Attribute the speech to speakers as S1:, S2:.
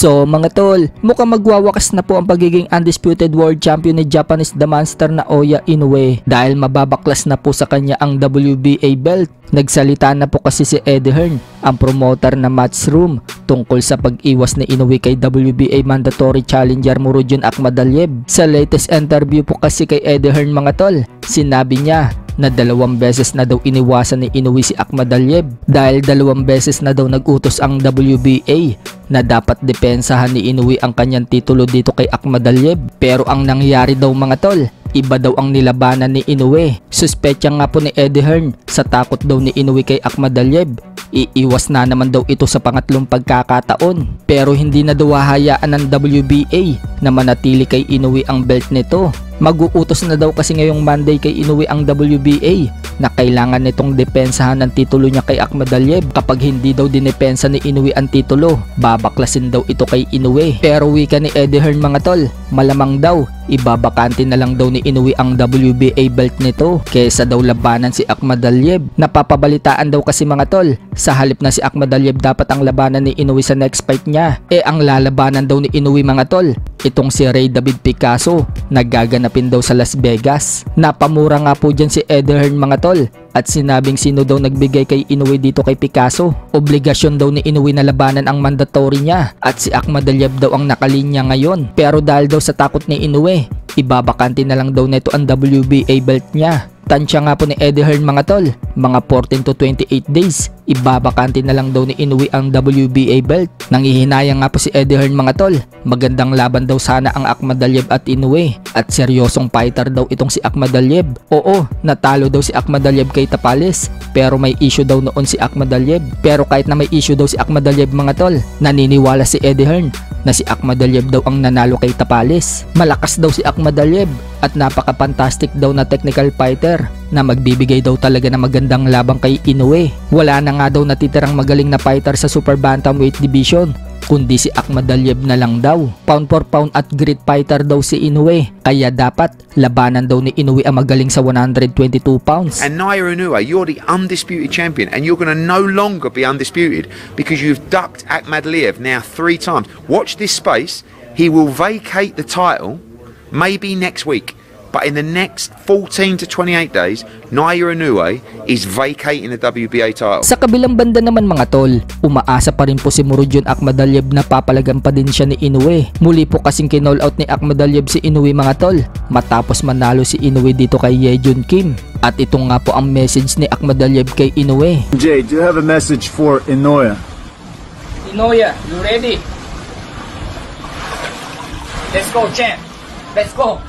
S1: So mga tol, mukhang magwawakas na po ang pagiging undisputed world champion ni Japanese The Monster na Oya Inoue dahil mababaklas na po sa kanya ang WBA belt. Nagsalita na po kasi si Eddie Hearn, ang promoter na Matchroom, tungkol sa pag-iwas ni Inoue kay WBA mandatory challenger Murodjon Akhmadaliev. Sa latest interview po kasi kay Eddie Hearn mga tol, sinabi niya na 2 beses na daw iniwasan ni Inoue si Akhmadaliev dahil 2 beses na daw nagutos ang WBA na dapat depensahan ni Inoue ang kanyang titulo dito kay Akhmadaliev. Pero ang nangyari daw mga tol, iba daw ang nilabanan ni Inoue. Suspetya nga po ni Eddie Hearn sa takot daw ni Inoue kay Akhmadaliev. Iiwas na naman daw ito sa pangatlong pagkakataon. Pero hindi na daw hahayaan ng WBA na manatili kay Inoue ang belt nito. Mag-uutos na daw kasi ngayong Monday kay Inoue ang WBA na kailangan nitong depensahan ng titulo niya kay Akhmadaliev. Kapag hindi daw dinepensa ni Inoue ang titulo, babaklasin daw ito kay Inoue. Pero wika ni Eddie Hearn mga tol, malamang daw ibabakante na lang daw ni Inoue ang WBA belt nito kaysa daw labanan si Akhmadaliev. Napapabalitaan daw kasi mga tol, sa halip na si Akhmadaliev dapat ang labanan ni Inoue sa next fight niya, ang lalabanan daw ni Inoue mga tol, itong si Ray David Picasso, nagaganapin daw sa Las Vegas. Napamura nga po dyan si Eddie Hearn mga tol at sinabing sino daw nagbigay kay Inoue dito kay Picasso. Obligasyon daw ni Inoue na labanan ang mandatory niya at si Akhmadaliev daw ang nakalinya ngayon. Pero dahil daw sa takot ni Inoue, ibabakante na lang daw nito ang WBA belt niya. Tansya nga po ni Eddie Hearn mga tol, mga 14 to 28 days, ibabakante na lang daw ni Inoue ang WBA belt. Nangihinayang nga po si Eddie Hearn mga tol, magandang laban daw sana ang Akhmadaliev at Inoue at seryosong fighter daw itong si Akhmadaliev. Oo, natalo daw si Akhmadaliev kay Tapales pero may issue daw noon si Akhmadaliev. Pero kahit na may issue daw si Akhmadaliev mga tol, naniniwala si Eddie Hearn na si Akhmadaliev daw ang nanalo kay Tapales. Malakas daw si Akhmadaliev at napaka-fantastic daw na technical fighter na magbibigay daw talaga ng magandang labang kay Inoue. Wala na nga daw natitirang magaling na fighter sa super bantamweight division kundi si Akhmadaliev na lang daw. Pound for pound at great fighter daw si Inoue, kaya dapat labanan daw ni Inoue ang magaling sa 122 pounds.
S2: And Naoya Inoue, you're the undisputed champion and you're going to no longer be undisputed because you've ducked Akhmadaliev now 3 times. Watch this space. He will vacate the title maybe next week, but in the next 14 to 28 days, Naoya Inoue is vacating the WBA title.
S1: Sa kabilang banda naman mga tol, umaasa pa rin po si Murodjon Akhmadaliev na papalagan pa din siya ni Inoue. Muli po kasing kinall out ni Akhmadaliev si Inoue mga tol matapos manalo si Inoue dito kay Yejun Kim. At ito nga po ang message ni Akhmadaliev kay Inoue.
S3: Jay, do you have a message for Inoue?
S4: Inoue, you ready? Let's go, champ. Let's go.